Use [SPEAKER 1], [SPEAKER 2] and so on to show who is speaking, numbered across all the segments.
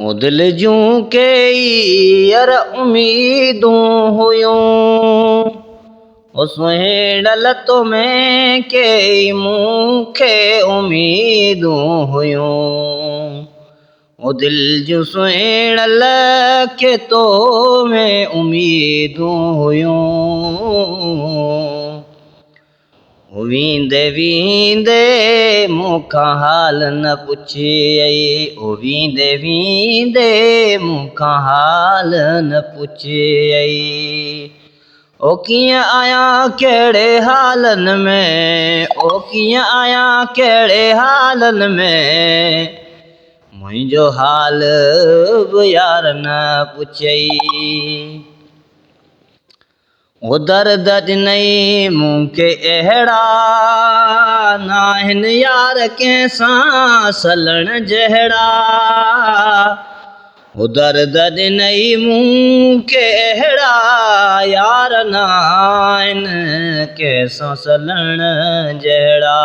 [SPEAKER 1] ओ दिल जूं कई यार उम्मीदूं हुयूं, ओ सुहिणल तो में कई मूंखे उम्मीदूं हुयूं। ओ दिल जूं सुहिणल के तो में उम्मीदूं हुयूं। वींदे वींदे मूंखां हाल न पुछियई, ओ वींदे वींदे मूंखां हाल न पुछियई। ओ कीअं आयां कहिड़े हालनि में, ओ कीअं आयां कहिड़े हालनि में, मुंहिंजो हाल बि यार न पुछियई। ओ दर्द ॾिनई मूंखे अहिड़ा नाहिनि यार कंहिंसां सलण जहिड़ा। ओ दर्द ॾिनई मूंखे अहिड़ा यार नाहिनि कंहिंसां सलण जहिड़ा।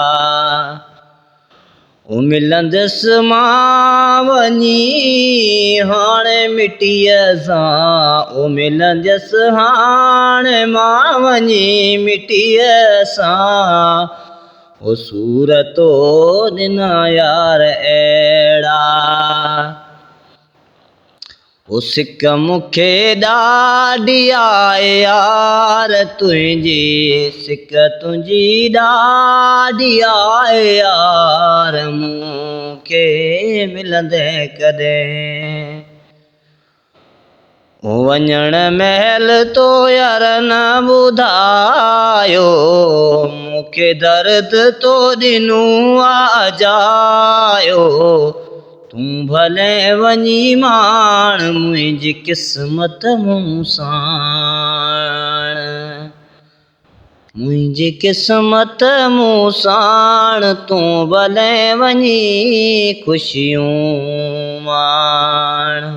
[SPEAKER 1] ओ मिलंदसि मां वञी हाणे मिटीअ सां, ओ मिलंदसि हाणे मां वञी मिटीअ सां। ओ सूरतो ॾिना यार अहिड़ा। ओ सिक मूंखे ॾाढी आहे यार तुंहिंजी, सिक तुंहिंजी ॾाढी आहे यार मूंखे मिलंदे कॾहिं। ओ वञण महिल तो यार न ॿुधायो, मूंखे दर्द तो ॾिनो अजायो। तूं भले वञी माण मुंहिंजी क़िस्मत मूं साण, मुंहिंजी क़िस्मत मूं साण तूं भले वञी ख़ुशियूं माण।